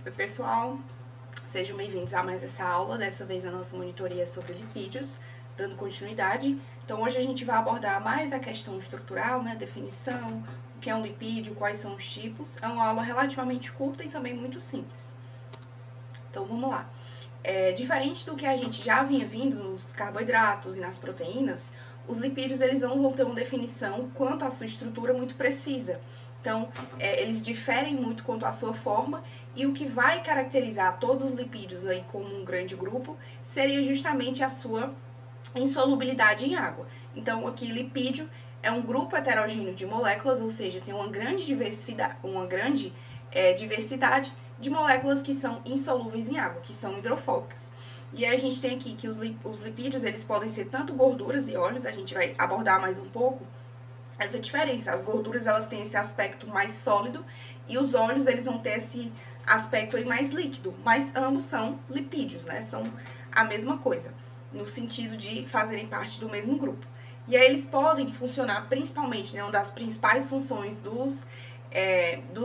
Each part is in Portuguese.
Oi pessoal, sejam bem-vindos a mais essa aula, dessa vez a nossa monitoria é sobre lipídios, dando continuidade. Então hoje a gente vai abordar mais a questão estrutural, né, definição, o que é um lipídio, quais são os tipos. É uma aula relativamente curta e também muito simples. Então vamos lá. Diferente do que a gente já vinha vindo nos carboidratos e nas proteínas, os lipídios eles não vão ter uma definição quanto à sua estrutura muito precisa. Então, eles diferem muito quanto à sua forma, e o que vai caracterizar todos os lipídios aí como um grande grupo seria justamente a sua insolubilidade em água. Então, aqui, lipídio é um grupo heterogêneo de moléculas, ou seja, tem uma grande diversidade de moléculas que são insolúveis em água, que são hidrofóbicas. E aí a gente tem aqui que os lipídios, eles podem ser tanto gorduras e óleos, a gente vai abordar mais um pouco essa diferença. As gorduras, elas têm esse aspecto mais sólido e os óleos, eles vão ter esse aspecto aí mais líquido, mas ambos são lipídios, né? São a mesma coisa, no sentido de fazerem parte do mesmo grupo. E aí eles podem funcionar principalmente, né, uma das principais funções dos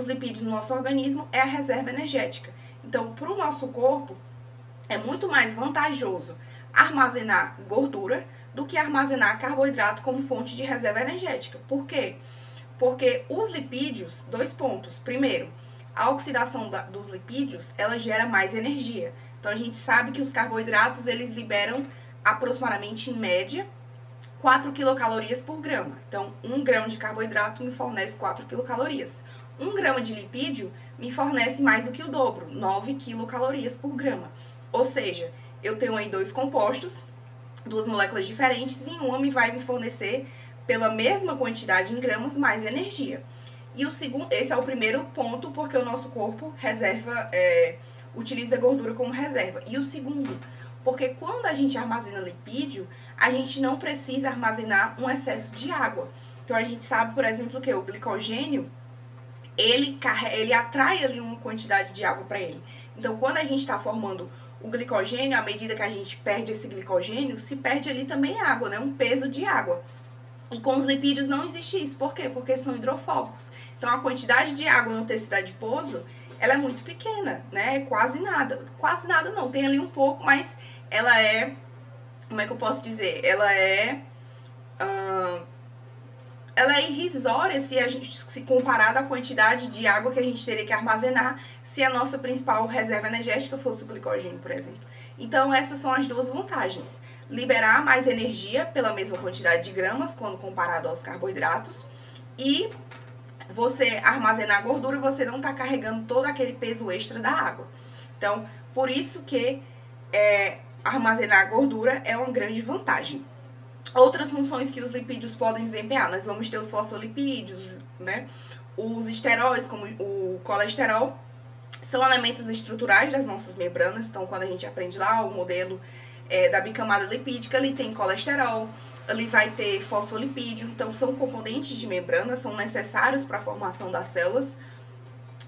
lipídios no nosso organismo é a reserva energética. Então, para o nosso corpo, é muito mais vantajoso armazenar gordura do que armazenar carboidrato como fonte de reserva energética. Por quê? Porque os lipídios, 2 pontos. Primeiro, a oxidação dos lipídios, ela gera mais energia. Então, a gente sabe que os carboidratos, eles liberam aproximadamente, em média, 4 quilocalorias por grama. Então, 1 grama de carboidrato me fornece 4 quilocalorias. 1 grama de lipídio me fornece mais do que o dobro, 9 quilocalorias por grama. Ou seja, eu tenho aí 2 compostos, 2 moléculas diferentes, e uma vai me fornecer, pela mesma quantidade em gramas, mais energia. E esse é o primeiro ponto, porque o nosso corpo utiliza a gordura como reserva. E o segundo, porque quando a gente armazena lipídio, a gente não precisa armazenar um excesso de água. Então, a gente sabe, por exemplo, que o glicogênio, ele atrai ali uma quantidade de água para ele. Então, quando a gente está formando o glicogênio, à medida que a gente perde esse glicogênio, se perde ali também água, né? Um peso de água. E com os lipídios não existe isso. Por quê? Porque são hidrofóbicos. Então, a quantidade de água no tecido adiposo, ela é muito pequena, né? Quase nada. Quase nada não, tem ali um pouco, mas ela é... Como é que eu posso dizer? Ela é irrisória se comparada à quantidade de água que a gente teria que armazenar se a nossa principal reserva energética fosse o glicogênio, por exemplo. Então, essas são as duas vantagens. Liberar mais energia pela mesma quantidade de gramas, quando comparado aos carboidratos, e você armazenar gordura, você não está carregando todo aquele peso extra da água. Então, por isso que armazenar gordura é uma grande vantagem. Outras funções que os lipídios podem desempenhar, nós vamos ter os fosfolipídios, né? Os esteróis, como o colesterol, são elementos estruturais das nossas membranas. Então, quando a gente aprende lá o modelo da bicamada lipídica, ele tem colesterol, ele vai ter fosfolipídio. Então, são componentes de membrana, são necessários para a formação das células.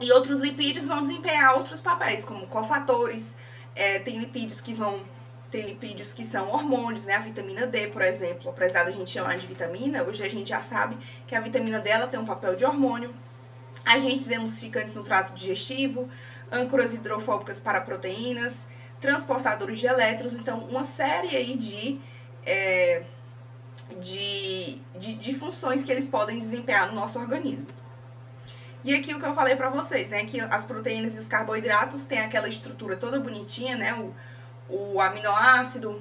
E outros lipídios vão desempenhar outros papéis, como cofatores. Tem lipídios que são hormônios, né? A vitamina D, por exemplo, apesar da gente chamar de vitamina, hoje a gente já sabe que a vitamina D ela tem um papel de hormônio. Agentes emulsificantes no trato digestivo, âncoras hidrofóbicas para proteínas, transportadores de elétrons. Então, uma série aí de funções que eles podem desempenhar no nosso organismo. E aqui o que eu falei para vocês, né? Que as proteínas e os carboidratos têm aquela estrutura toda bonitinha, né? O aminoácido,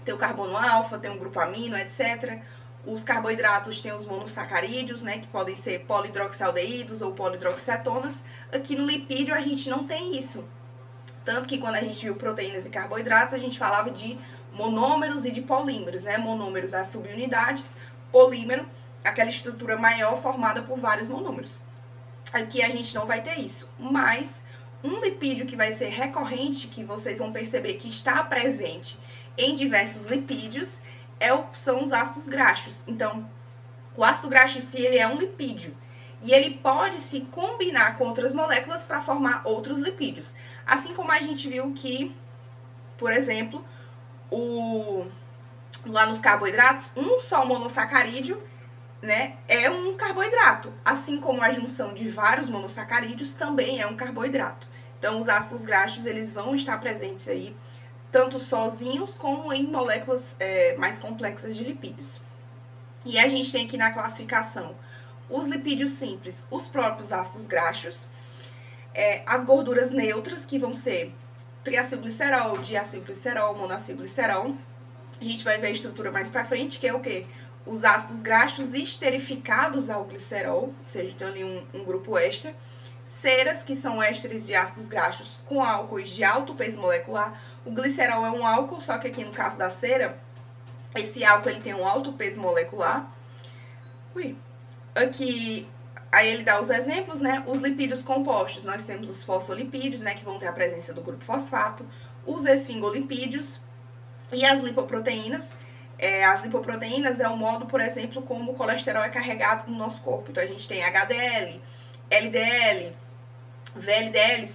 tem o carbono alfa, tem o grupo amino, etc. Os carboidratos têm os monossacarídeos, né, que podem ser polihidroxialdeídos ou polihidroxicetonas. Aqui no lipídio a gente não tem isso. Tanto que quando a gente viu proteínas e carboidratos, a gente falava de monômeros e de polímeros, né? Monômeros, as subunidades, polímero, aquela estrutura maior formada por vários monômeros. Aqui a gente não vai ter isso, mas um lipídio que vai ser recorrente, que vocês vão perceber que está presente em diversos lipídios, são os ácidos graxos. Então, o ácido graxo em si, ele é um lipídio. E ele pode se combinar com outras moléculas para formar outros lipídios. Assim como a gente viu que, por exemplo, lá nos carboidratos, um só monossacarídeo, né, é um carboidrato. Assim como a junção de vários monossacarídeos também é um carboidrato. Então, os ácidos graxos, eles vão estar presentes aí, tanto sozinhos como em moléculas mais complexas de lipídios. E a gente tem aqui na classificação os lipídios simples, os próprios ácidos graxos, as gorduras neutras, que vão ser triacilglicerol, diacilglicerol, monacilglicerol. A gente vai ver a estrutura mais pra frente, que é o quê? Os ácidos graxos esterificados ao glicerol, ou seja, tem ali um grupo extra. Ceras, que são ésteres de ácidos graxos com álcoois de alto peso molecular. O glicerol é um álcool, só que aqui no caso da cera, esse álcool ele tem um alto peso molecular. Aqui, aí ele dá os exemplos, né? Os lipídios compostos, nós temos os fosfolipídios, né? Que vão ter a presença do grupo fosfato. Os esfingolipídios e as lipoproteínas. As lipoproteínas é o modo, por exemplo, como o colesterol é carregado no nosso corpo. Então, a gente tem HDL, LDL, VLDL,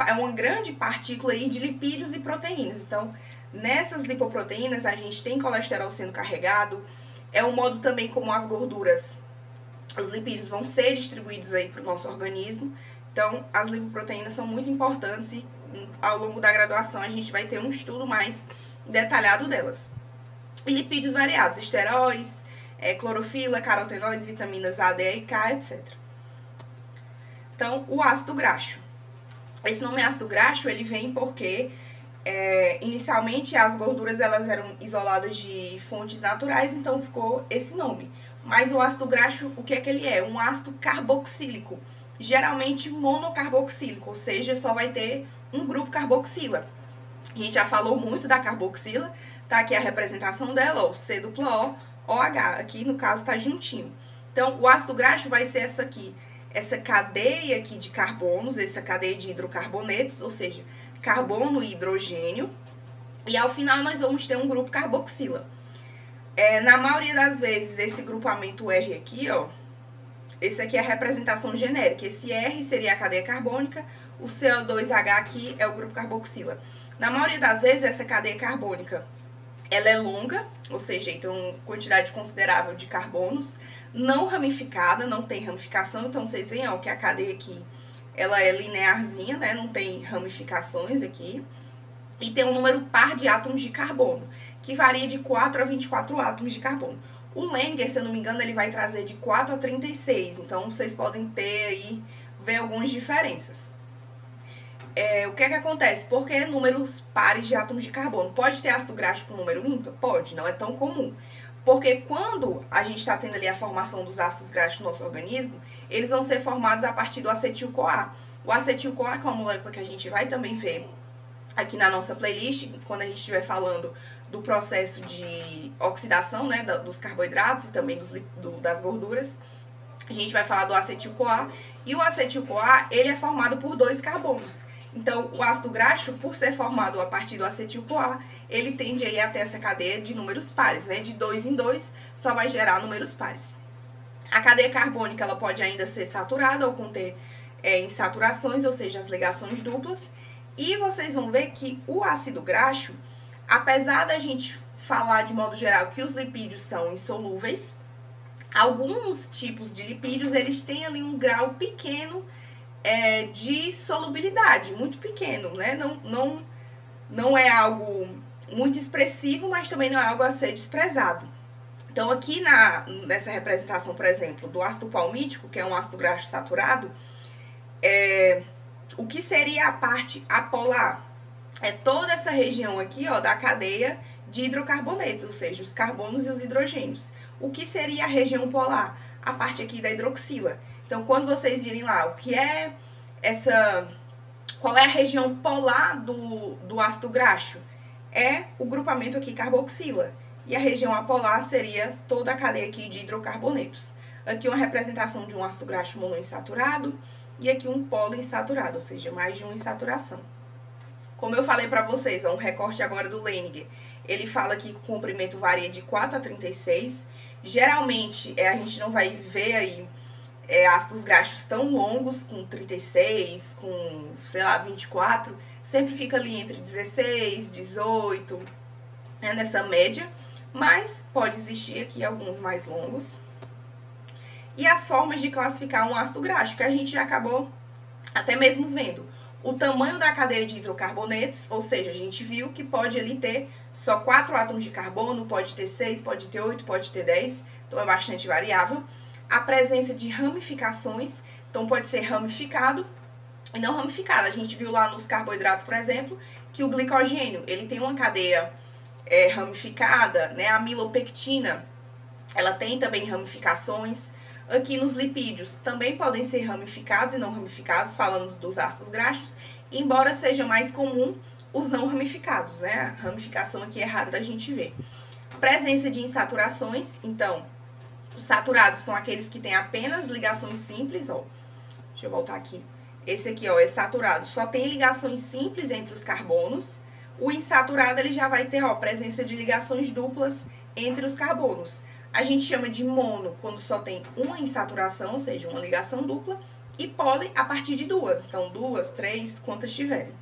é uma grande partícula aí de lipídios e proteínas. Então, nessas lipoproteínas, a gente tem colesterol sendo carregado. É o modo também como as gorduras, os lipídios vão ser distribuídos aí para o nosso organismo. Então, as lipoproteínas são muito importantes e ao longo da graduação a gente vai ter um estudo mais detalhado delas. E lipídios variados, esteróis, clorofila, carotenoides, vitaminas A, D e K, etc. Então, o ácido graxo. Esse nome ácido graxo, ele vem porque inicialmente as gorduras elas eram isoladas de fontes naturais, então ficou esse nome. Mas o ácido graxo, o que é que ele é? Um ácido carboxílico, geralmente monocarboxílico, ou seja, só vai ter um grupo carboxila. A gente já falou muito da carboxila, tá aqui a representação dela, ó, C dupla O, OH, aqui no caso tá juntinho. Então, o ácido graxo vai ser essa aqui, essa cadeia aqui de carbonos, essa cadeia de hidrocarbonetos, ou seja, carbono e hidrogênio, e ao final nós vamos ter um grupo carboxila. Na maioria das vezes, esse grupamento R aqui, ó, esse aqui é a representação genérica. Esse R seria a cadeia carbônica, o CO2H aqui é o grupo carboxila. Na maioria das vezes, essa cadeia carbônica, ela é longa, ou seja, tem uma quantidade considerável de carbonos, não ramificada, não tem ramificação, então vocês veem, ó, que a cadeia aqui, ela é linearzinha, né, não tem ramificações aqui, e tem um número par de átomos de carbono, que varia de 4 a 24 átomos de carbono. O Langer, se eu não me engano, ele vai trazer de 4 a 36, então vocês podem ter aí, ver algumas diferenças. O que é que acontece? Por que números pares de átomos de carbono? Pode ter ácido graxo com número ímpar? Pode, não é tão comum. Porque quando a gente está tendo ali a formação dos ácidos graxos no nosso organismo, eles vão ser formados a partir do acetil-CoA. O acetil-CoA, que é uma molécula que a gente vai também ver aqui na nossa playlist, quando a gente estiver falando do processo de oxidação, né, dos carboidratos e também das gorduras, a gente vai falar do acetil-CoA. E o acetil-CoA, ele é formado por 2 carbonos. Então, o ácido graxo, por ser formado a partir do acetil-CoA, ele tende aí a ter essa cadeia de números pares, né? De 2 em 2, só vai gerar números pares. A cadeia carbônica, ela pode ainda ser saturada ou conter insaturações, ou seja, as ligações duplas. E vocês vão ver que o ácido graxo, apesar da gente falar de modo geral que os lipídios são insolúveis, alguns tipos de lipídios, eles têm ali um grau pequeno de solubilidade, muito pequeno, né? Não é algo muito expressivo, mas também não é algo a ser desprezado. Então, aqui nessa representação, por exemplo, do ácido palmítico, que é um ácido graxo saturado, o que seria a parte apolar? É toda essa região aqui, ó, da cadeia de hidrocarbonetos, ou seja, os carbonos e os hidrogênios. O que seria a região polar? A parte aqui da hidroxila. Então, quando vocês virem lá, o que é qual é a região polar do ácido graxo? É o grupamento aqui carboxila. E a região apolar seria toda a cadeia aqui de hidrocarbonetos. Aqui uma representação de um ácido graxo monoinsaturado e aqui um poliinsaturado, ou seja, mais de uma insaturação. Como eu falei para vocês, um recorte agora do Langer. Ele fala que o comprimento varia de 4 a 36. Geralmente, a gente não vai ver aí ácidos graxos tão longos, com 36, com, sei lá, 24. Sempre fica ali entre 16, 18, nessa média. Mas pode existir aqui alguns mais longos. E as formas de classificar um ácido graxo, que a gente já acabou até mesmo vendo. o tamanho da cadeia de hidrocarbonetos, ou seja, a gente viu que pode ali ter só 4 átomos de carbono, pode ter 6, pode ter 8, pode ter 10, então é bastante variável. A presença de ramificações, então pode ser ramificado e não ramificado. A gente viu lá nos carboidratos, por exemplo, que o glicogênio, ele tem uma cadeia ramificada, né? A amilopectina, ela tem também ramificações. Aqui nos lipídios também podem ser ramificados e não ramificados, falando dos ácidos graxos, embora seja mais comum os não ramificados, né? A ramificação aqui é raro da gente ver. Presença de insaturações, então, os saturados são aqueles que têm apenas ligações simples, ó. Deixa eu voltar aqui. Esse aqui, ó, é saturado, só tem ligações simples entre os carbonos. O insaturado, ele já vai ter, ó, presença de ligações duplas entre os carbonos. A gente chama de mono quando só tem uma insaturação, ou seja, uma ligação dupla, e poli a partir de duas. Então, 2, 3, quantas tiverem.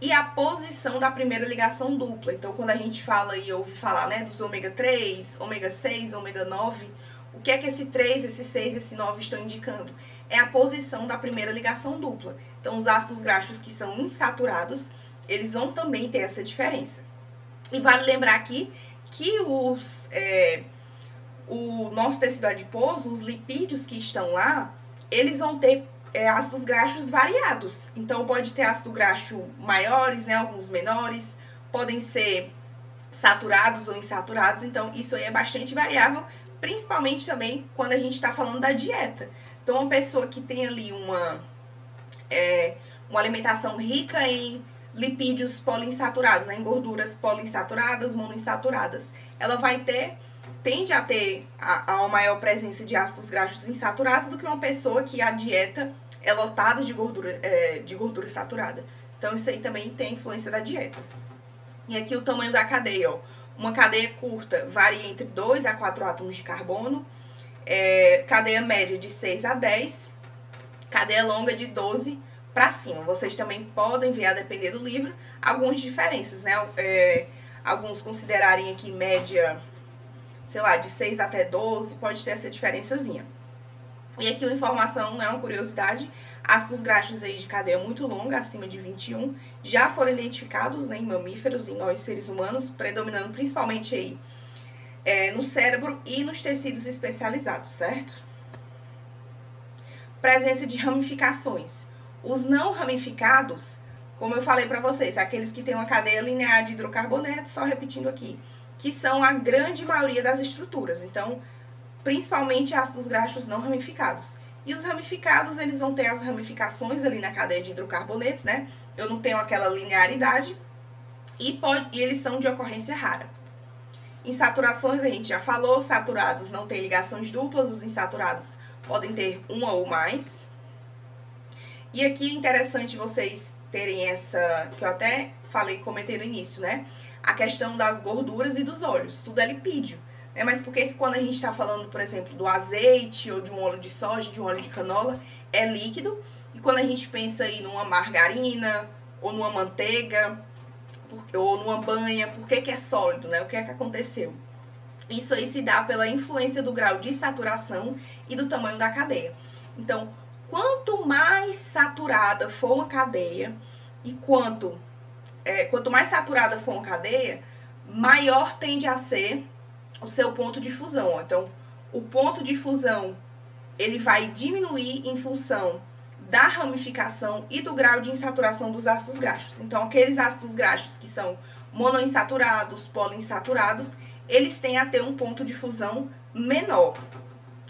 E a posição da primeira ligação dupla. Então, quando a gente fala e ouve falar, né, dos ômega 3, ômega 6, ômega 9, o que é que esse 3, esse 6, esse 9 estão indicando? É a posição da primeira ligação dupla. Então, os ácidos graxos que são insaturados, eles vão também ter essa diferença. E vale lembrar aqui que o nosso tecido adiposo, os lipídios que estão lá, eles vão ter ácidos graxos variados. Então, pode ter ácido graxo maiores, né, alguns menores, podem ser saturados ou insaturados. Então, isso aí é bastante variável, principalmente também quando a gente está falando da dieta. Então, uma pessoa que tem ali uma alimentação rica em lipídios poliinsaturados, né, em gorduras poliinsaturadas, monoinsaturadas, ela tende a ter uma maior presença de ácidos graxos insaturados do que uma pessoa que a dieta é lotada de gordura saturada. Então, isso aí também tem influência da dieta. E aqui o tamanho da cadeia, ó. Uma cadeia curta varia entre 2 a 4 átomos de carbono, cadeia média de 6 a 10, cadeia longa de 12 para cima. Vocês também podem ver, a depender do livro, algumas diferenças, né? Alguns considerarem aqui média, sei lá, de 6 até 12, pode ter essa diferençazinha. E aqui uma informação, né, uma curiosidade, ácidos graxos aí de cadeia muito longa, acima de 21, já foram identificados, né, em mamíferos, em nós seres humanos, predominando principalmente aí no cérebro e nos tecidos especializados, certo? Presença de ramificações. Os não ramificados, como eu falei para vocês, aqueles que têm uma cadeia linear de hidrocarbonetos, só repetindo aqui, que são a grande maioria das estruturas. Então, principalmente ácidos graxos não ramificados. E os ramificados, eles vão ter as ramificações ali na cadeia de hidrocarbonetos, né? Eu não tenho aquela linearidade e eles são de ocorrência rara. Insaturações, a gente já falou, saturados não têm ligações duplas, os insaturados podem ter uma ou mais. E aqui é interessante vocês terem essa, que eu até comentei no início, né? A questão das gorduras e dos óleos, tudo é lipídio. Mas por que quando a gente está falando, por exemplo, do azeite ou de um óleo de soja, de um óleo de canola, é líquido? E quando a gente pensa aí numa margarina ou numa manteiga ou numa banha, por que é sólido, né? O que é que aconteceu? Isso aí se dá pela influência do grau de saturação e do tamanho da cadeia. Então, quanto mais saturada for uma cadeia e quanto mais saturada for uma cadeia, maior tende a ser o seu ponto de fusão. Então, o ponto de fusão, ele vai diminuir em função da ramificação e do grau de insaturação dos ácidos graxos. Então, aqueles ácidos graxos que são monoinsaturados, poliinsaturados, eles têm a ter um ponto de fusão menor.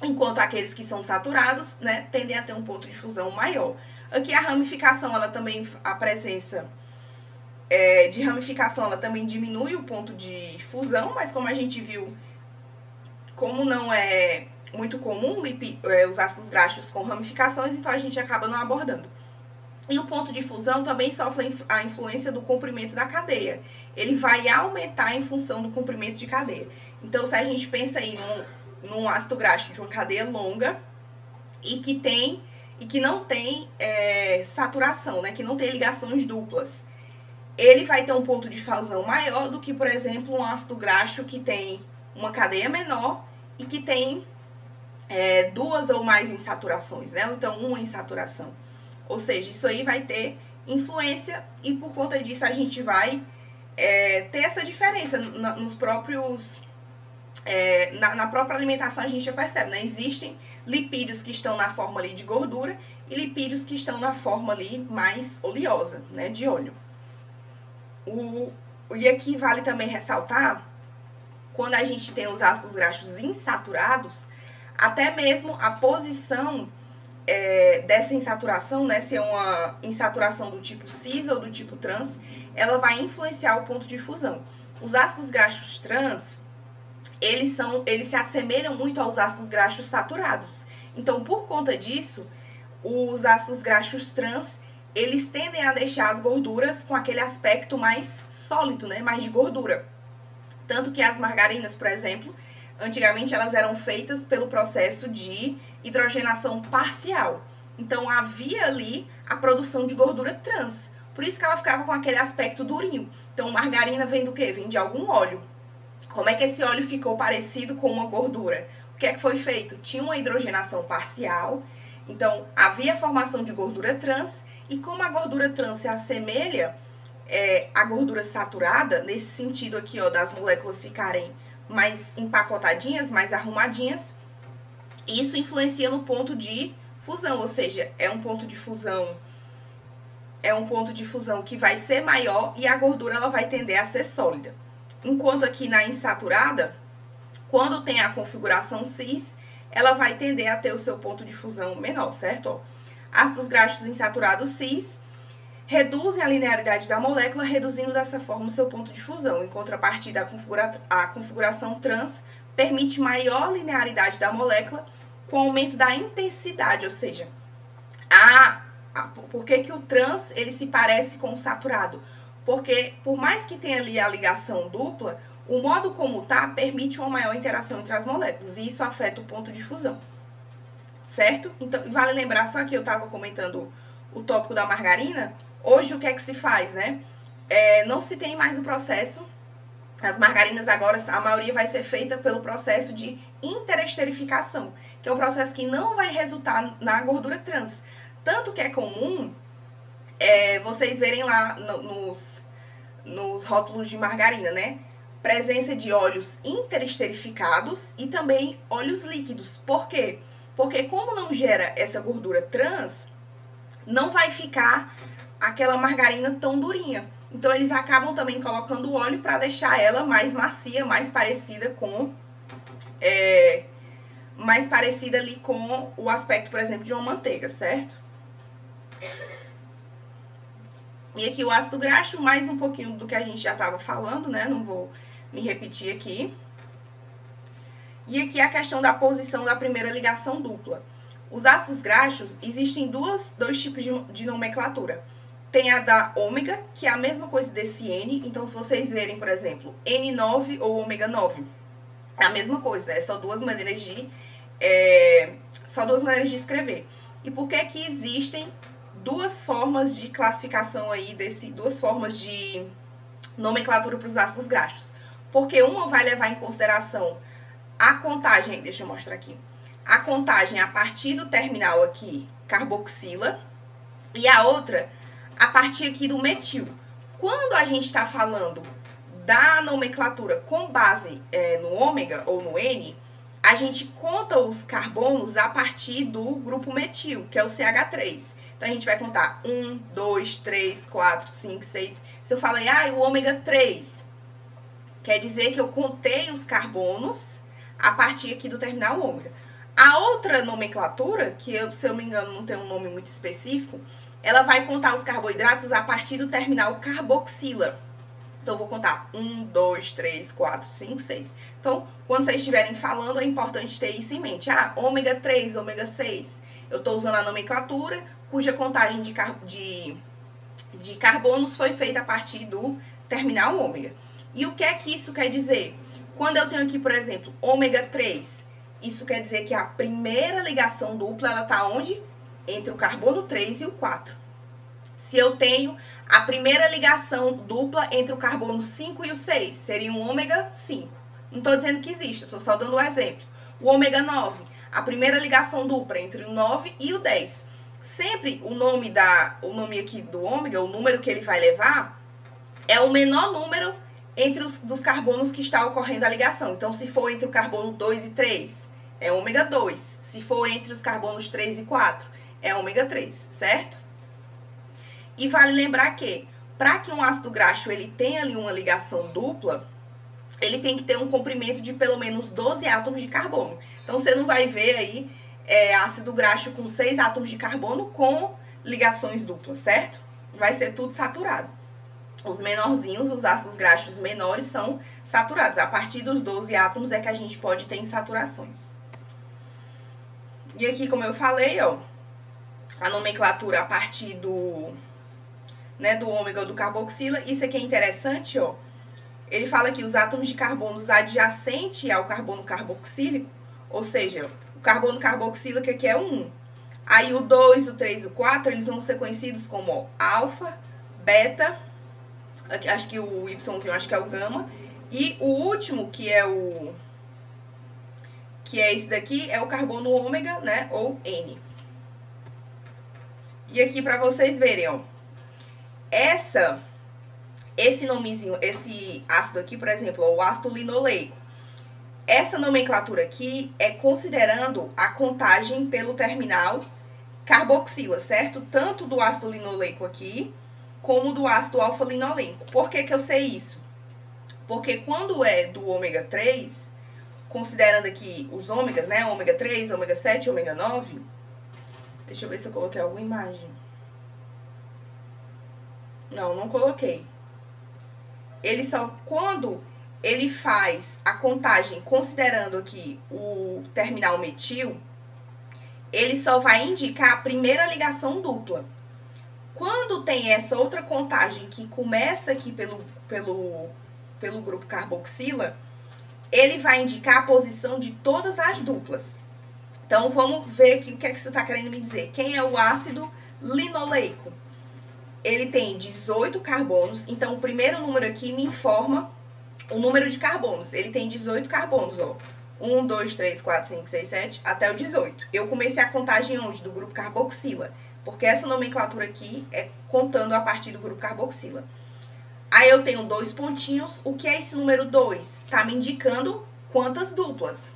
Enquanto aqueles que são saturados, né, tendem a ter um ponto de fusão maior. Aqui a ramificação, ela também, a presença de ramificação, ela também diminui o ponto de fusão, mas como a gente viu, como não é muito comum os ácidos graxos com ramificações, então a gente acaba não abordando. E o ponto de fusão também sofre a influência do comprimento da cadeia. Ele vai aumentar em função do comprimento de cadeia. Então, se a gente pensa aí num ácido graxo de uma cadeia longa e que não tem saturação, né, que não tem ligações duplas, ele vai ter um ponto de fusão maior do que, por exemplo, um ácido graxo que tem uma cadeia menor e que tem 2 ou mais insaturações, né? Então, uma insaturação. Ou seja, isso aí vai ter influência e por conta disso a gente vai ter essa diferença nos próprios... na própria alimentação a gente já percebe, né? Existem lipídios que estão na forma ali de gordura e lipídios que estão na forma ali mais oleosa, né? De óleo. E aqui vale também ressaltar, quando a gente tem os ácidos graxos insaturados, até mesmo a posição dessa insaturação, né, se é uma insaturação do tipo cis ou do tipo trans, ela vai influenciar o ponto de fusão. Os ácidos graxos trans, eles se assemelham muito aos ácidos graxos saturados. Então, por conta disso, os ácidos graxos trans, eles tendem a deixar as gorduras com aquele aspecto mais sólido, né, mais de gordura. Tanto que as margarinas, por exemplo, antigamente elas eram feitas pelo processo de hidrogenação parcial. Então havia ali a produção de gordura trans. Por isso que ela ficava com aquele aspecto durinho. Então margarina vem do quê? Vem de algum óleo. Como é que esse óleo ficou parecido com uma gordura? O que é que foi feito? Tinha uma hidrogenação parcial, então havia a formação de gordura trans, e como a gordura trans se assemelha à gordura saturada, nesse sentido aqui, ó, das moléculas ficarem mais empacotadinhas, mais arrumadinhas, isso influencia no ponto de fusão, ou seja, é um ponto de fusão que vai ser maior e a gordura ela vai tender a ser sólida. Enquanto aqui na insaturada, quando tem a configuração cis, ela vai tender a ter o seu ponto de fusão menor, certo? Ó, ácidos graxos insaturados cis reduzem a linearidade da molécula, reduzindo dessa forma o seu ponto de fusão. Em contrapartida, a configuração trans permite maior linearidade da molécula com aumento da intensidade, ou seja, por que o trans ele se parece com o saturado? Porque por mais que tenha ali a ligação dupla, o modo como tá permite uma maior interação entre as moléculas e isso afeta o ponto de fusão, certo? Então, vale lembrar, só que eu estava comentando o tópico da margarina, hoje o que é que se faz, né? Não se tem mais o processo, as margarinas agora, a maioria vai ser feita pelo processo de interesterificação, que é um processo que não vai resultar na gordura trans. Tanto que é comum vocês verem lá nos rótulos de margarina, né? Presença de óleos interesterificados e também óleos líquidos. Por quê? Porque como não gera essa gordura trans, não vai ficar aquela margarina tão durinha. Então eles acabam também colocando óleo para deixar ela mais macia, mais parecida com ali com o aspecto, por exemplo, de uma manteiga, certo? E aqui o ácido graxo, mais um pouquinho do que a gente já estava falando, né? Não vou me repetir aqui. E aqui a questão da posição da primeira ligação dupla. Os ácidos graxos, existem dois tipos de nomenclatura. Tem a da ômega, que é a mesma coisa desse N. Então, se vocês verem, por exemplo, N9 ou ômega 9, é a mesma coisa. É só duas maneiras de escrever. E por que que existem duas formas de classificação aí, duas formas de nomenclatura para os ácidos graxos? Porque uma vai levar em consideração a contagem, deixa eu mostrar aqui, a contagem a partir do terminal aqui, carboxila, e a outra a partir aqui do metil. Quando a gente está falando da nomenclatura com base no ômega ou no N, a gente conta os carbonos a partir do grupo metil, que é o CH3. Então, a gente vai contar 1, 2, 3, 4, 5, 6. Se eu falei, o ômega 3, quer dizer que eu contei os carbonos a partir aqui do terminal ômega. A outra nomenclatura, que se eu me engano não tem um nome muito específico, ela vai contar os carboidratos a partir do terminal carboxila. Então, eu vou contar 1, 2, 3, 4, 5, 6. Então, quando vocês estiverem falando, é importante ter isso em mente. Ômega 3, ômega 6. Eu estou usando a nomenclatura cuja contagem de carbonos foi feita a partir do terminal ômega. E o que é que isso quer dizer? Quando eu tenho aqui, por exemplo, ômega 3, isso quer dizer que a primeira ligação dupla, ela está onde? Entre o carbono 3 e o 4. Se eu tenho a primeira ligação dupla entre o carbono 5 e o 6, seria um ômega 5. Não estou dizendo que existe, estou só dando um exemplo. O ômega 9, a primeira ligação dupla entre o 9 e o 10. sempre o nome aqui do ômega, o número que ele vai levar, é o menor número entre dos carbonos que está ocorrendo a ligação. Então, se for entre o carbono 2 e 3, é ômega 2. Se for entre os carbonos 3 e 4, é ômega 3, certo? E vale lembrar que, para que um ácido graxo ele tenha ali uma ligação dupla, ele tem que ter um comprimento de pelo menos 12 átomos de carbono. Então, você não vai ver aí ácido graxo com 6 átomos de carbono com ligações duplas, certo? Vai ser tudo saturado. Os menorzinhos, os ácidos graxos menores, são saturados. A partir dos 12 átomos é que a gente pode ter insaturações. E aqui, como eu falei, ó, a nomenclatura a partir do ômega ou do carboxila. Isso aqui é interessante, ó. Ele fala que os átomos de carbonos adjacentes ao carbono carboxílico, ou seja, o carbono carboxílico aqui é o 1. Aí o 2, o 3 e o 4, eles vão ser conhecidos como alfa, beta, acho que o Yzinho acho que é o gama, e o último, que é esse daqui, é o carbono ômega, né, ou N. E aqui para vocês verem, ó, esse nomezinho, esse ácido aqui, por exemplo, ó, o ácido linoleico, essa nomenclatura aqui é considerando a contagem pelo terminal carboxila, certo? Tanto do ácido linoleico aqui, como do ácido alfa-linoleico. Por que que eu sei isso? Porque quando é do ômega 3, considerando aqui os ômegas, né? Ômega 3, ômega 7, ômega 9. Deixa eu ver se eu coloquei alguma imagem. Não coloquei. Quando ele faz a contagem considerando aqui o terminal metil, ele só vai indicar a primeira ligação dupla. Quando tem essa outra contagem que começa aqui pelo grupo carboxila, ele vai indicar a posição de todas as duplas. Então, vamos ver aqui o que é que isso está querendo me dizer. Quem é o ácido linoleico? Ele tem 18 carbonos, então o primeiro número aqui me informa o número de carbonos. Ele tem 18 carbonos, ó. 1, 2, 3, 4, 5, 6, 7, até o 18. Eu comecei a contagem onde? Do grupo carboxila, porque essa nomenclatura aqui é contando a partir do grupo carboxila. Aí eu tenho 2 pontinhos. O que é esse número 2? Tá me indicando quantas duplas.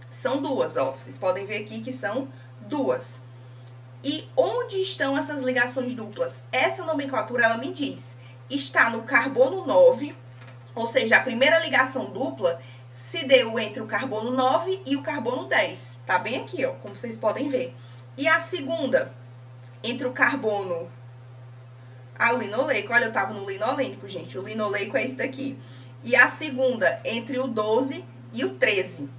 São 2, ó. Vocês podem ver aqui que são 2. E onde estão essas ligações duplas? Essa nomenclatura, ela me diz, está no carbono 9, ou seja, a primeira ligação dupla se deu entre o carbono 9 e o carbono 10. Tá bem aqui, ó, como vocês podem ver. E a segunda, entre o carbono... o linoleico, olha, eu tava no linolênico, gente. O linoleico é esse daqui. E a segunda, entre o 12 e o 13.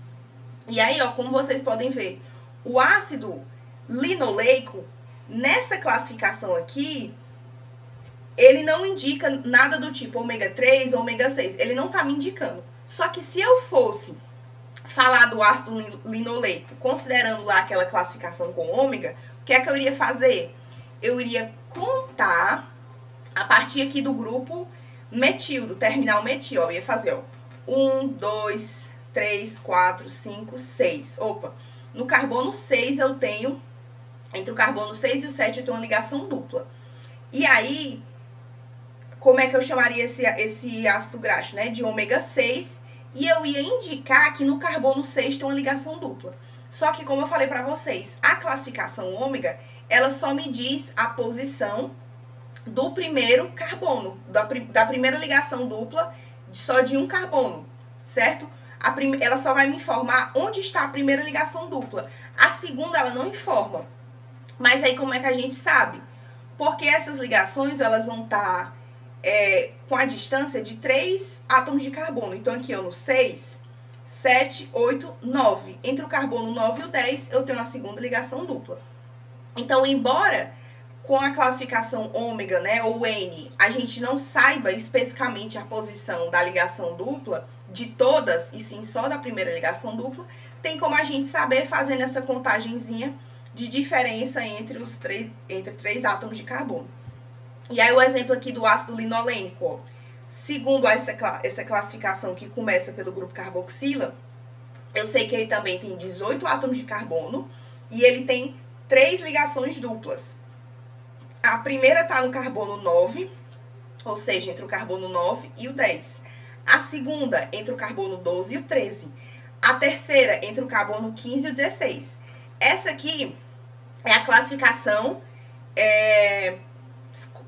E aí, ó, como vocês podem ver, o ácido linoleico, nessa classificação aqui, ele não indica nada do tipo ômega 3, ômega 6. Ele não tá me indicando. Só que se eu fosse falar do ácido linoleico, considerando lá aquela classificação com ômega, o que é que eu iria fazer? Eu iria contar a partir aqui do grupo metil, do terminal metil. Eu ia fazer, ó, 1, 2, 3, 4, 5, 6. Opa, no carbono 6 eu tenho, entre o carbono 6 e o 7 eu tenho uma ligação dupla. E aí, como é que eu chamaria esse ácido graxo, né? De ômega 6, e eu ia indicar que no carbono 6 tem uma ligação dupla. Só que, como eu falei pra vocês, a classificação ômega, ela só me diz a posição do primeiro carbono, da primeira ligação dupla só de um carbono, certo? Ela só vai me informar onde está a primeira ligação dupla. A segunda, ela não informa. Mas aí, como é que a gente sabe? Porque essas ligações, elas vão estar com a distância de 3 átomos de carbono. Então, aqui, ó, no 6, 7, 8, 9. Entre o carbono 9 e o 10, eu tenho a segunda ligação dupla. Então, embora com a classificação ômega, né, ou N, a gente não saiba especificamente a posição da ligação dupla de todas, e sim só da primeira ligação dupla, tem como a gente saber fazendo essa contagenzinha de diferença entre três átomos de carbono. E aí o exemplo aqui do ácido linolênico, ó, segundo essa classificação que começa pelo grupo carboxila, eu sei que ele também tem 18 átomos de carbono e ele tem três ligações duplas. A primeira está no carbono 9, ou seja, entre o carbono 9 e o 10. A segunda, entre o carbono 12 e o 13. A terceira, entre o carbono 15 e o 16. Essa aqui é a classificação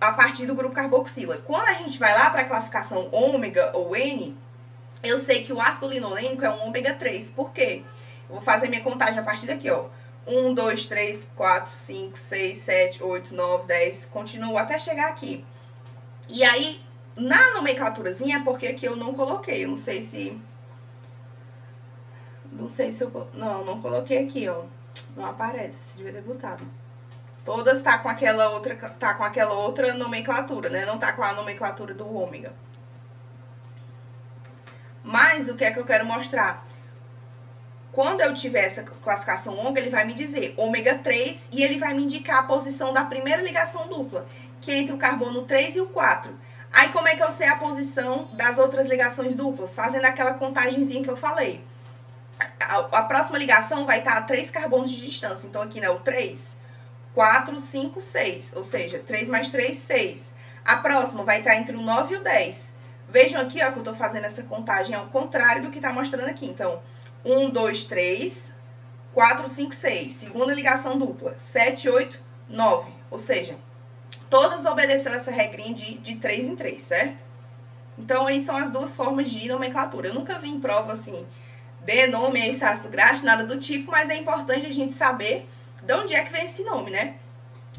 a partir do grupo carboxila. Quando a gente vai lá para a classificação ômega ou N, eu sei que o ácido linolênico é um ômega 3. Por quê? Eu vou fazer minha contagem a partir daqui, ó. 1, 2, 3, 4, 5, 6, 7, 8, 9, 10. Continuo até chegar aqui. E aí, na nomenclaturazinha, porque aqui eu não coloquei. Eu não sei se... eu... Não coloquei aqui, ó. Não aparece. Devia ter botado. Todas tá com aquela outra nomenclatura, né? Não tá com a nomenclatura do ômega. Mas o que é que eu quero mostrar? Quando eu tiver essa classificação ômega, ele vai me dizer ômega 3 e ele vai me indicar a posição da primeira ligação dupla, que é entre o carbono 3 e o 4. Aí como é que eu sei a posição das outras ligações duplas? Fazendo aquela contagenzinha que eu falei. A próxima ligação vai estar a 3 carbonos de distância. Então aqui, né, o 3, 4, 5, 6. Ou seja, 3 mais 3, 6. A próxima vai estar entre o 9 e o 10. Vejam aqui, ó, que eu tô fazendo essa contagem ao contrário do que tá mostrando aqui. Então, 1, 2, 3, 4, 5, 6. Segunda ligação dupla. 7, 8, 9. Ou seja, todas obedecendo essa regrinha de 3 em 3, certo? Então, aí são as duas formas de nomenclatura. Eu nunca vi em prova, assim, dê nome a esse ácido graxo, nada do tipo, mas é importante a gente saber de onde é que vem esse nome, né?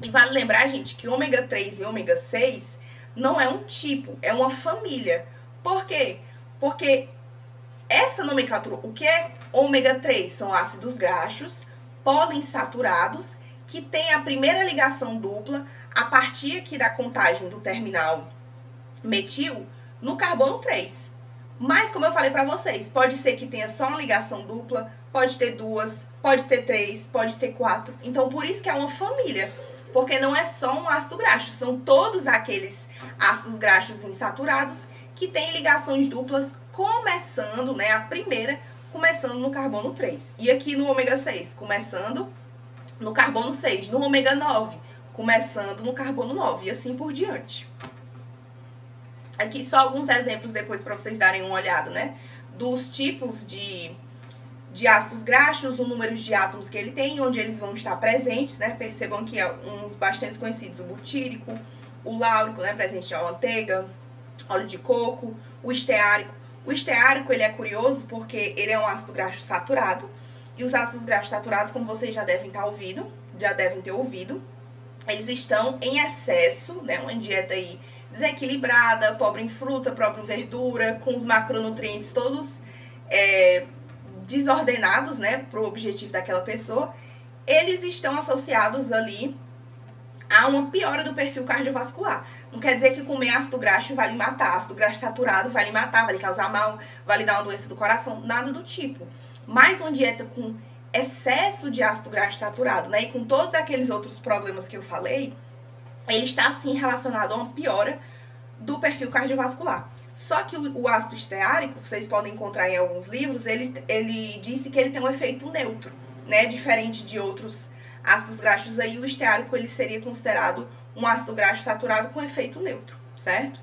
E vale lembrar, gente, que ômega 3 e ômega 6 não é um tipo, é uma família. Por quê? Porque essa nomenclatura, o que é ômega 3? São ácidos graxos poliinsaturados que tem a primeira ligação dupla a partir aqui da contagem do terminal metil no carbono 3. Mas, como eu falei para vocês, pode ser que tenha só uma ligação dupla, pode ter duas, pode ter três, pode ter quatro. Então, por isso que é uma família, porque não é só um ácido graxo, são todos aqueles ácidos graxos insaturados que têm ligações duplas começando, né, a primeira começando no carbono 3. E aqui no ômega 6, começando no carbono 6. No ômega 9, começando no carbono 9 e assim por diante. Aqui só alguns exemplos depois para vocês darem uma olhada, né? Dos tipos de ácidos graxos, o número de átomos que ele tem, onde eles vão estar presentes, né? Percebam que uns bastante conhecidos, o butírico, o láurico, né? Presente na manteiga, óleo de coco, o esteárico. O esteárico, ele é curioso porque ele é um ácido graxo saturado. E os ácidos graxos saturados, como vocês já devem ter ouvido, eles estão em excesso, né? Uma dieta aí desequilibrada, pobre em fruta, pobre em verdura, com os macronutrientes todos desordenados, né, para o objetivo daquela pessoa, eles estão associados ali a uma piora do perfil cardiovascular. Não quer dizer que comer ácido graxo vai lhe matar, ácido graxo saturado vai lhe matar, vai lhe causar mal, vai lhe dar uma doença do coração, nada do tipo. Mas uma dieta com excesso de ácido graxo saturado, né, e com todos aqueles outros problemas que eu falei, ele está, sim, relacionado a uma piora do perfil cardiovascular. Só que o ácido esteárico, vocês podem encontrar em alguns livros, ele disse que ele tem um efeito neutro, né? Diferente de outros ácidos graxos aí, o esteárico ele seria considerado um ácido graxo saturado com efeito neutro, certo?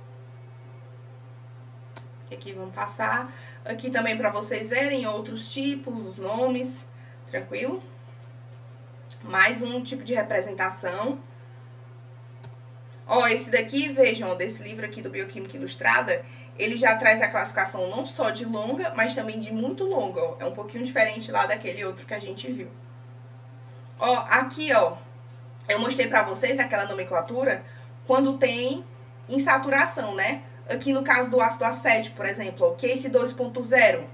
Aqui vamos passar. Aqui também para vocês verem outros tipos, os nomes, tranquilo? Mais um tipo de representação. Ó, esse daqui, vejam, ó, desse livro aqui do Bioquímica Ilustrada, ele já traz a classificação não só de longa, mas também de muito longa, ó. É um pouquinho diferente lá daquele outro que a gente viu. Ó, aqui, ó, eu mostrei pra vocês aquela nomenclatura quando tem insaturação, né? Aqui no caso do ácido acético, por exemplo, ó, Case 2.0.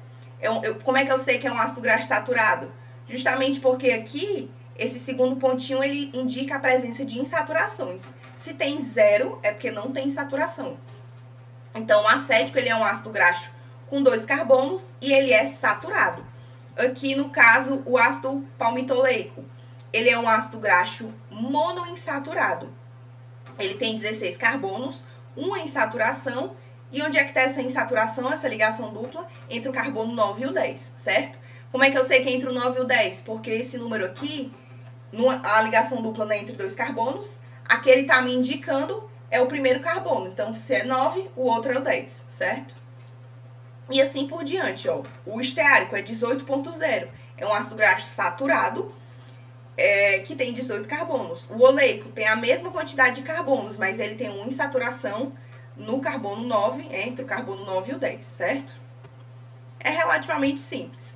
Como é que eu sei que é um ácido graxo saturado? Justamente porque aqui, esse segundo pontinho, ele indica a presença de insaturações. Se tem 0, é porque não tem saturação. Então, o acético, ele é um ácido graxo com 2 carbonos e ele é saturado. Aqui, no caso, o ácido palmitoleico, ele é um ácido graxo monoinsaturado. Ele tem 16 carbonos, uma insaturação. E onde é que está essa insaturação, essa ligação dupla? Entre o carbono 9 e o 10, certo? Como é que eu sei que é entre o 9 e o 10? Porque esse número aqui a ligação dupla, né, entre dois carbonos, aquele tá me indicando é o primeiro carbono. Então, se é 9, o outro é o 10, certo? E assim por diante, ó. O esteárico é 18,0. É um ácido graxo saturado, que tem 18 carbonos. O oleico tem a mesma quantidade de carbonos, mas ele tem uma insaturação no carbono 9, entre o carbono 9 e o 10, certo? É relativamente simples.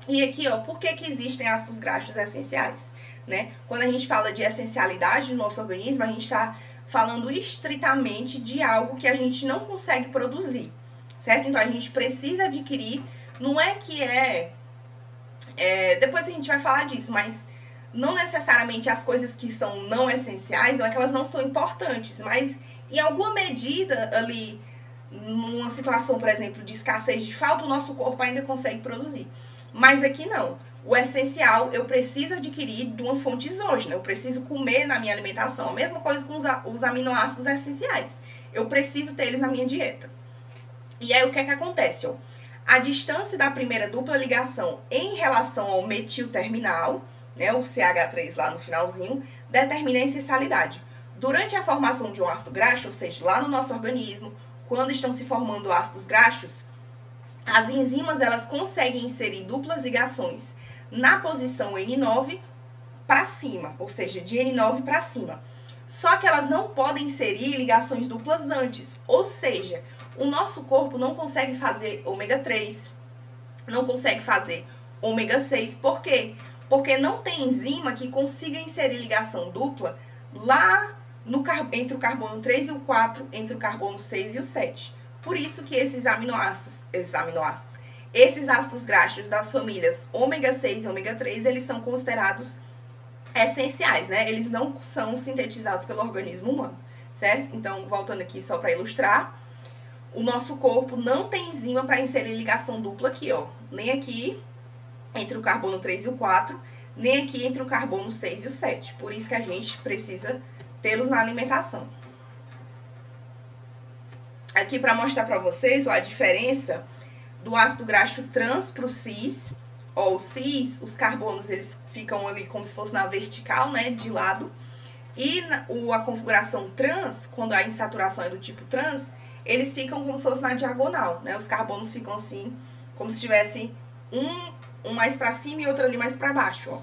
E aqui, ó, por que existem ácidos graxos essenciais? Né? Quando a gente fala de essencialidade do nosso organismo, a gente está falando estritamente de algo que a gente não consegue produzir, certo? Então, a gente precisa adquirir, não é que depois a gente vai falar disso, mas não necessariamente as coisas que são não essenciais, não é que elas não são importantes, mas em alguma medida ali, numa situação, por exemplo, de escassez de falta, o nosso corpo ainda consegue produzir. Mas aqui não. O essencial eu preciso adquirir de uma fonte exógena, eu preciso comer na minha alimentação. A mesma coisa com os aminoácidos essenciais. Eu preciso ter eles na minha dieta. E aí o que é que acontece? Ó? A distância da primeira dupla ligação em relação ao metil terminal, né, o CH3 lá no finalzinho, determina a essencialidade. Durante a formação de um ácido graxo, ou seja, lá no nosso organismo, quando estão se formando ácidos graxos, as enzimas elas conseguem inserir duplas ligações na posição N9 para cima, ou seja, de N9 para cima. Só que elas não podem inserir ligações duplas antes, ou seja, o nosso corpo não consegue fazer ômega 3, não consegue fazer ômega 6. Por quê? Porque não tem enzima que consiga inserir ligação dupla lá entre o carbono 3 e o 4, entre o carbono 6 e o 7. Por isso que esses ácidos graxos das famílias ômega 6 e ômega 3, eles são considerados essenciais, né? Eles não são sintetizados pelo organismo humano, certo? Então, voltando aqui só para ilustrar, o nosso corpo não tem enzima para inserir ligação dupla aqui, ó. Nem aqui entre o carbono 3 e o 4, nem aqui entre o carbono 6 e o 7. Por isso que a gente precisa tê-los na alimentação. Aqui para mostrar para vocês ó, a diferença do ácido graxo trans para o cis. Ó, o cis, os carbonos eles ficam ali como se fosse na vertical, né, de lado. E a configuração trans, quando a insaturação é do tipo trans, eles ficam como se fosse na diagonal, né? Os carbonos ficam assim, como se tivesse um mais para cima e outro ali mais para baixo, ó.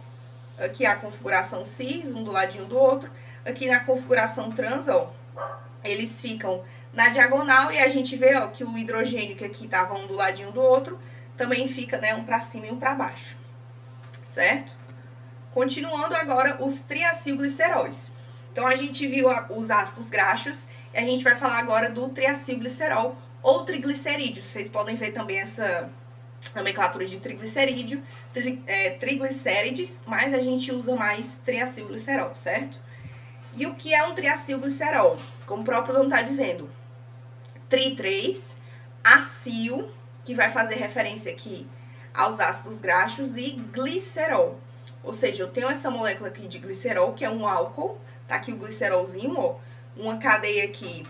Aqui a configuração cis, um do ladinho do outro. Aqui na configuração trans, ó, eles ficam na diagonal e a gente vê, ó, que o hidrogênio que aqui tava um do ladinho do outro, também fica, né, um para cima e um para baixo, certo? Continuando agora os triacilgliceróis. Então, a gente viu os ácidos graxos e a gente vai falar agora do triacilglicerol ou triglicerídeo. Vocês podem ver também essa nomenclatura de triglicerídeo, triglicérides, mas a gente usa mais triacilglicerol, certo? E o que é um triacilglicerol? Como o próprio nome está dizendo, tri3, acil, que vai fazer referência aqui aos ácidos graxos, e glicerol. Ou seja, eu tenho essa molécula aqui de glicerol, que é um álcool, tá aqui o glicerolzinho, ó, uma cadeia aqui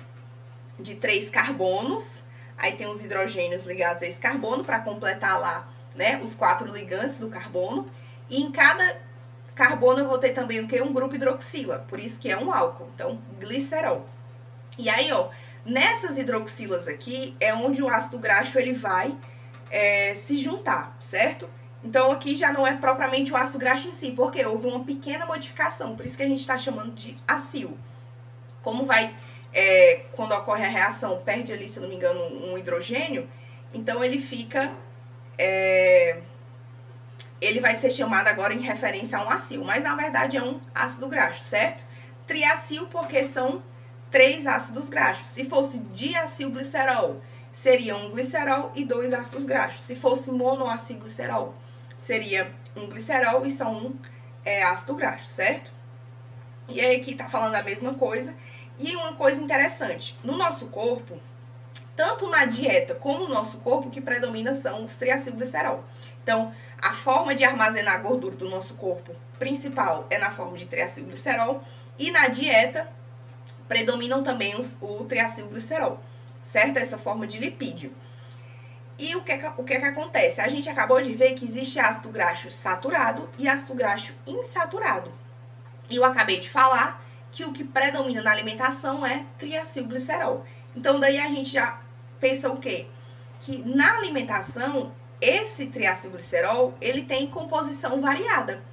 de 3 carbonos, aí tem os hidrogênios ligados a esse carbono para completar lá, né, os 4 ligantes do carbono, e em cada carbono eu vou ter também o quê? Um grupo hidroxila, por isso que é um álcool, então glicerol. E aí, ó, nessas hidroxilas aqui é onde o ácido graxo ele vai se juntar, certo? Então, aqui já não é propriamente o ácido graxo em si, porque houve uma pequena modificação, por isso que a gente está chamando de acil. Como vai, quando ocorre a reação, perde ali, se não me engano, um hidrogênio, então ele fica, ele vai ser chamado agora em referência a um acil, mas na verdade é um ácido graxo, certo? Triacil porque são 3 ácidos graxos. Se fosse diacilglicerol, seria um glicerol e 2 ácidos graxos. Se fosse monoacilglicerol, seria um glicerol e só um ácido graxo, certo? E aí aqui tá falando a mesma coisa. E uma coisa interessante, no nosso corpo, tanto na dieta como no nosso corpo, o que predomina são os triacilglicerol. Então, a forma de armazenar gordura do nosso corpo principal é na forma de triacilglicerol, e na dieta predominam também o triacilglicerol, certo? Essa forma de lipídio. E o que acontece? A gente acabou de ver que existe ácido graxo saturado e ácido graxo insaturado, E eu acabei de falar que o que predomina na alimentação é triacilglicerol. Então, daí a gente já pensa o quê? Que na alimentação, esse triacilglicerol, ele tem composição variada.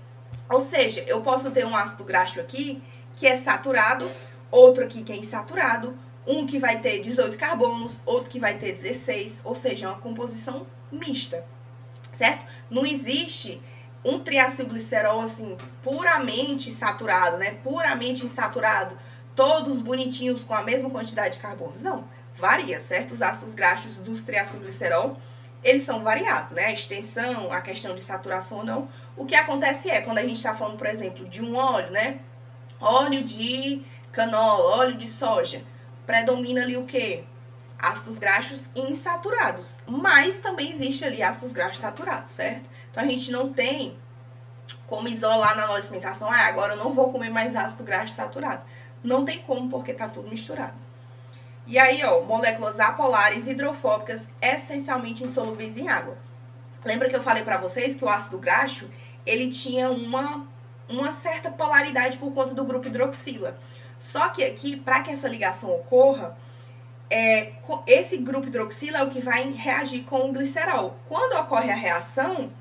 Ou seja, eu posso ter um ácido graxo aqui que é saturado, outro aqui que é insaturado, um que vai ter 18 carbonos, outro que vai ter 16, ou seja, é uma composição mista, certo? Não existe um triacilglicerol assim, puramente saturado, né? Puramente insaturado, todos bonitinhos com a mesma quantidade de carbonos. Não, varia, certo? Os ácidos graxos dos triacilglicerol, eles são variados, né? A extensão, a questão de saturação ou não. O que acontece é, quando a gente está falando, por exemplo, de um óleo, né? Óleo de canola, óleo de soja, predomina ali o quê? Ácidos graxos insaturados, mas também existe ali ácidos graxos saturados, certo? Então a gente não tem como isolar na nossa alimentação, agora eu não vou comer mais ácido graxo saturado. Não tem como, porque tá tudo misturado. E aí, ó, moléculas apolares hidrofóbicas essencialmente insolúveis em água. Lembra que eu falei para vocês que o ácido graxo, ele tinha uma certa polaridade por conta do grupo hidroxila. Só que aqui, para que essa ligação ocorra, esse grupo hidroxila é o que vai reagir com o glicerol. Quando ocorre a reação,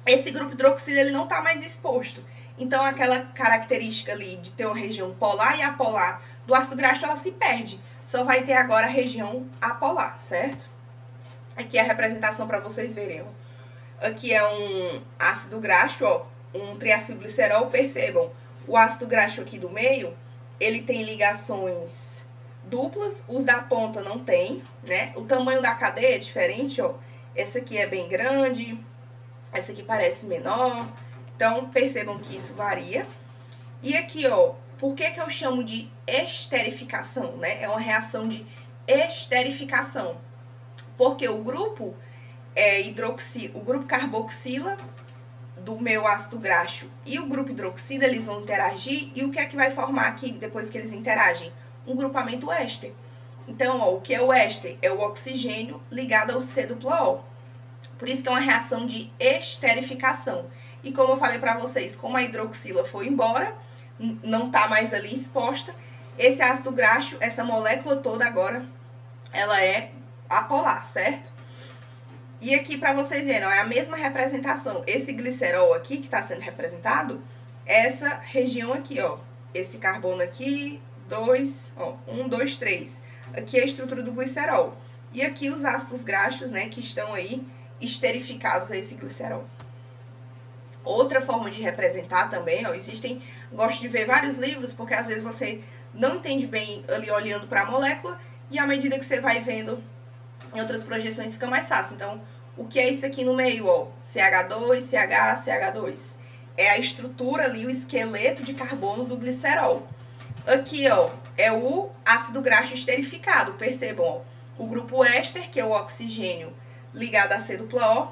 esse grupo hidroxila ele não está mais exposto. Então, aquela característica ali de ter uma região polar e apolar do ácido graxo, ela se perde. Só vai ter agora a região apolar, certo? Aqui é a representação para vocês verem. Aqui é um ácido graxo, ó, um triacilglicerol. Percebam, o ácido graxo aqui do meio, ele tem ligações duplas, os da ponta não tem, né? O tamanho da cadeia é diferente, ó. Essa aqui é bem grande, essa aqui parece menor. Então, percebam que isso varia. E aqui, ó, por que eu chamo de esterificação, né? É uma reação de esterificação. Porque o grupo o grupo carboxila do meu ácido graxo e o grupo hidroxila, eles vão interagir. E o que é que vai formar aqui depois que eles interagem? Um grupamento éster. Então, ó, o que é o éster? É o oxigênio ligado ao C+O. Por isso que é uma reação de esterificação. E como eu falei para vocês, como a hidroxila foi embora, não está mais ali exposta, esse ácido graxo, essa molécula toda agora, ela é apolar, certo? E aqui para vocês verem, ó, é a mesma representação. Esse glicerol aqui que está sendo representado, essa região aqui, ó, esse carbono aqui, 2, ó, 1, 2, 3. Aqui é a estrutura do glicerol. E aqui os ácidos graxos, né, que estão aí esterificados a esse glicerol. Outra forma de representar também, ó, existem, gosto de ver vários livros, porque às vezes você não entende bem ali olhando para a molécula, e à medida que você vai vendo em outras projeções fica mais fácil. Então, o que é isso aqui no meio, ó? CH2, CH, CH2. É a estrutura ali, o esqueleto de carbono do glicerol. Aqui, ó, é o ácido graxo esterificado. Percebam, ó, o grupo éster, que é o oxigênio ligado a C+O.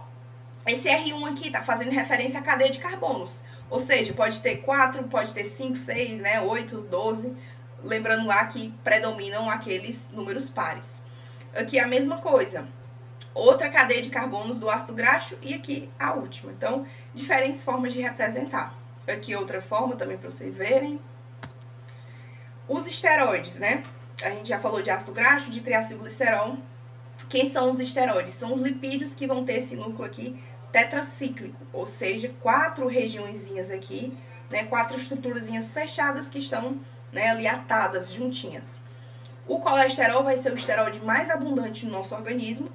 Esse R1 aqui tá fazendo referência à cadeia de carbonos. Ou seja, pode ter 4, pode ter 5, 6, né, 8, 12. Lembrando lá que predominam aqueles números pares. Aqui é a mesma coisa. Outra cadeia de carbonos do ácido graxo e aqui a última. Então, diferentes formas de representar. Aqui outra forma também para vocês verem. Os esteroides, né? A gente já falou de ácido graxo, de triacilglicerol. Quem são os esteroides? São os lipídios que vão ter esse núcleo aqui tetracíclico, ou seja, 4 regiõezinhas aqui, né? 4 estruturazinhas fechadas que estão, né, ali atadas, juntinhas. O colesterol vai ser o esteroide mais abundante no nosso organismo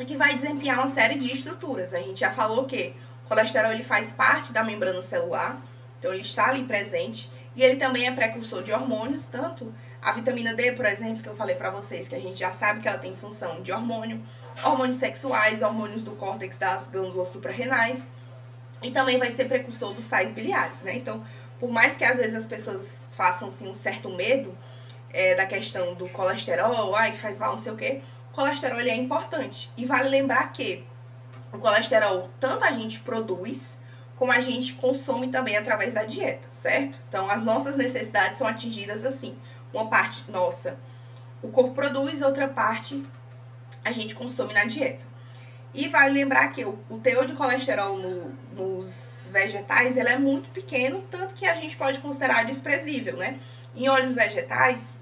e que vai desempenhar uma série de estruturas. A gente já falou que o colesterol ele faz parte da membrana celular, então ele está ali presente e ele também é precursor de hormônios, tanto a vitamina D, por exemplo, que eu falei para vocês, que a gente já sabe que ela tem função de hormônio, hormônios sexuais, hormônios do córtex das glândulas suprarrenais, e também vai ser precursor dos sais biliares, né? Então, por mais que às vezes as pessoas façam assim, um certo medo da questão do colesterol, que faz mal, não sei o quê, o colesterol ele é importante. E vale lembrar que o colesterol tanto a gente produz, como a gente consome também através da dieta, certo? Então, as nossas necessidades são atingidas assim. Uma parte nossa, o corpo produz, outra parte a gente consome na dieta. E vale lembrar que o teor de colesterol nos vegetais ele é muito pequeno, tanto que a gente pode considerar desprezível, né? Em óleos vegetais,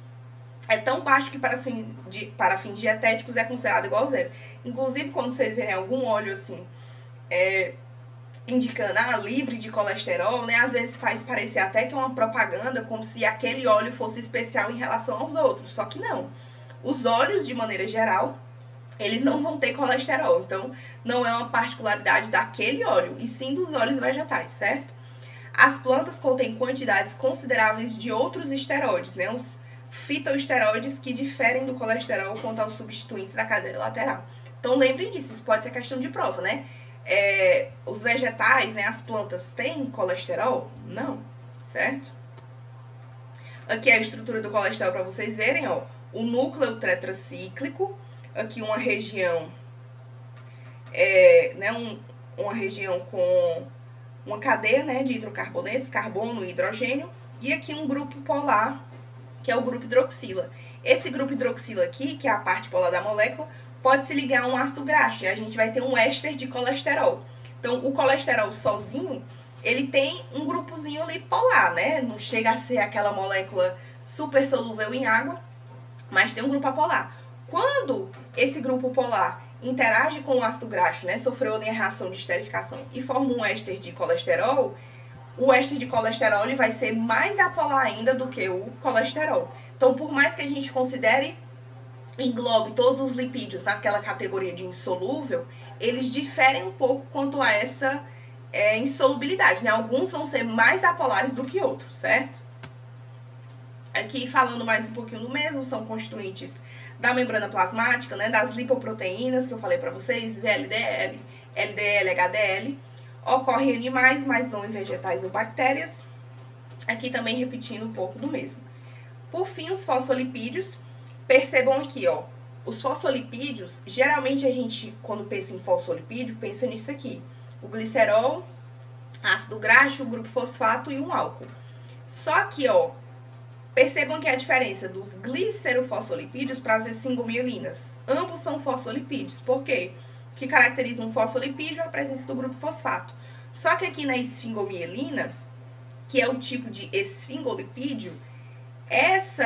é tão baixo que para fins dietéticos é considerado igual a zero. Inclusive, quando vocês verem algum óleo assim, indicando, livre de colesterol, né? Às vezes faz parecer até que é uma propaganda, como se aquele óleo fosse especial em relação aos outros. Só que não. Os óleos, de maneira geral, eles não vão ter colesterol. Então, não é uma particularidade daquele óleo, e sim dos óleos vegetais, certo? As plantas contêm quantidades consideráveis de outros esteroides, né? Os fitoesteroides que diferem do colesterol quanto aos substituintes da cadeia lateral. Então, lembrem disso, isso pode ser questão de prova, né? Os vegetais, né, as plantas, têm colesterol? Não, certo? Aqui é a estrutura do colesterol para vocês verem, ó. O núcleo tetracíclico, aqui uma região, uma região com uma cadeia, né, de hidrocarbonetos, carbono e hidrogênio, e aqui um grupo polar, que é o grupo hidroxila. Esse grupo hidroxila aqui, que é a parte polar da molécula, pode se ligar a um ácido graxo, e a gente vai ter um éster de colesterol. Então, o colesterol sozinho, ele tem um grupozinho ali polar, né? Não chega a ser aquela molécula super solúvel em água, mas tem um grupo apolar. Quando esse grupo polar interage com o ácido graxo, né, sofreu ali a reação de esterificação e forma um éster de colesterol, o éster de colesterol ele vai ser mais apolar ainda do que o colesterol. Então, por mais que a gente considere, englobe todos os lipídios naquela categoria de insolúvel, eles diferem um pouco quanto a essa insolubilidade, né? Alguns vão ser mais apolares do que outros, certo? Aqui, falando mais um pouquinho do mesmo, são constituintes da membrana plasmática, né, das lipoproteínas, que eu falei para vocês, VLDL, LDL, HDL. Ocorre em animais, mas não em vegetais ou bactérias. Aqui também repetindo um pouco do mesmo. Por fim, os fosfolipídios. Percebam aqui, ó, os fosfolipídios, geralmente a gente, quando pensa em fosfolipídio, pensa nisso aqui. O glicerol, ácido graxo, o grupo fosfato e um álcool. Só que, ó, percebam que a diferença dos glicerofosfolipídios para as esfingomielinas. Ambos são fosfolipídios. Por quê? O que caracteriza um fosfolipídio é a presença do grupo fosfato. Só que aqui na esfingomielina, que é o tipo de esfingolipídio, esse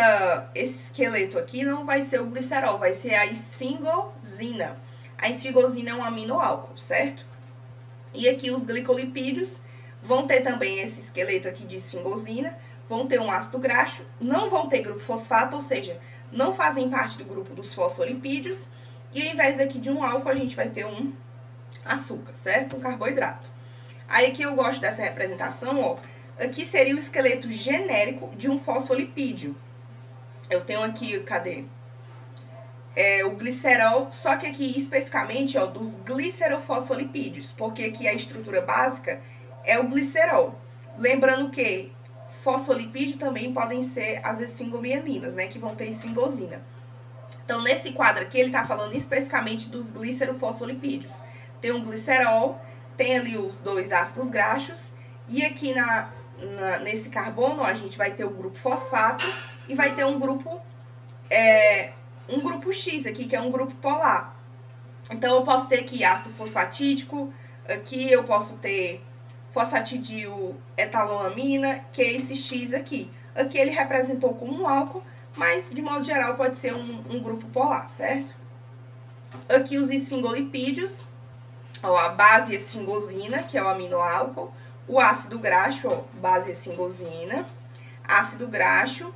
esqueleto aqui não vai ser o glicerol, vai ser a esfingosina. A esfingosina é um aminoálcool, certo? E aqui os glicolipídios vão ter também esse esqueleto aqui de esfingosina, vão ter um ácido graxo, não vão ter grupo fosfato, ou seja, não fazem parte do grupo dos fosfolipídios, e ao invés aqui de um álcool, a gente vai ter um açúcar, certo? Um carboidrato. Aí aqui eu gosto dessa representação, ó, aqui seria o esqueleto genérico de um fosfolipídio. Eu tenho aqui, cadê? O glicerol, só que aqui especificamente, ó, dos glicerofosfolipídios, porque aqui a estrutura básica é o glicerol. Lembrando que fosfolipídio também podem ser as esfingomielinas, né, que vão ter esfingosina. Então, nesse quadro aqui, ele está falando especificamente dos glicerofosfolipídios. Tem um glicerol, tem ali os dois ácidos graxos, e aqui nesse carbono, ó, a gente vai ter o grupo fosfato e vai ter um grupo X aqui, que é um grupo polar. Então, eu posso ter aqui ácido fosfatídico, aqui eu posso ter fosfatidil etaloamina, que é esse X aqui. Aqui ele representou como um álcool, mas de modo geral pode ser um grupo polar, certo? Aqui os esfingolipídios, ó, a base esfingosina, que é o aminoálcool, o ácido graxo, ó, base esfingosina, ácido graxo.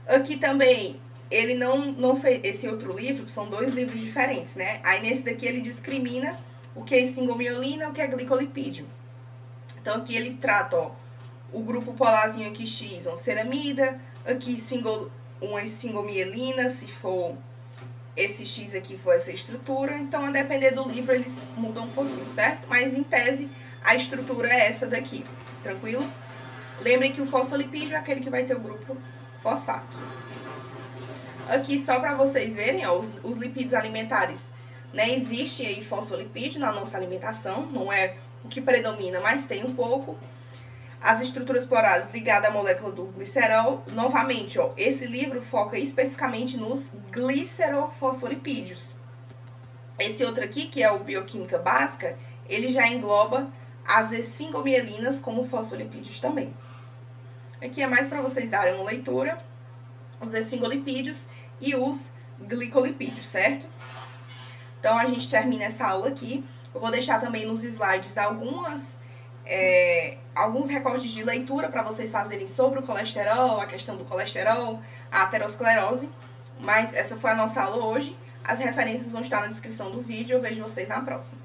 Aqui também, ele não fez, esse outro livro, são dois livros diferentes, né? Aí nesse daqui ele discrimina o que é esfingomielina e o que é glicolipídio. Então aqui ele trata, ó, o grupo polarzinho aqui X, uma ceramida, aqui uma esfingomielina, se for esse X aqui for essa estrutura. Então, a depender do livro, eles mudam um pouquinho, certo? Mas, em tese, a estrutura é essa daqui, tranquilo? Lembrem que o fosfolipídio é aquele que vai ter o grupo fosfato. Aqui, só para vocês verem, ó, os lipídios alimentares, né? Existe aí fosfolipídio na nossa alimentação, não é o que predomina, mas tem um pouco. As estruturas polares ligadas à molécula do glicerol. Novamente, ó, esse livro foca especificamente nos glicerofosfolipídios. Esse outro aqui, que é o Bioquímica Básica, ele já engloba as esfingomielinas como fosfolipídios também. Aqui é mais para vocês darem uma leitura, os esfingolipídios e os glicolipídios, certo? Então, a gente termina essa aula aqui. Eu vou deixar também nos slides alguns recortes de leitura para vocês fazerem sobre o colesterol, a questão do colesterol, a aterosclerose. Mas essa foi a nossa aula hoje. As referências vão estar na descrição do vídeo. Eu vejo vocês na próxima.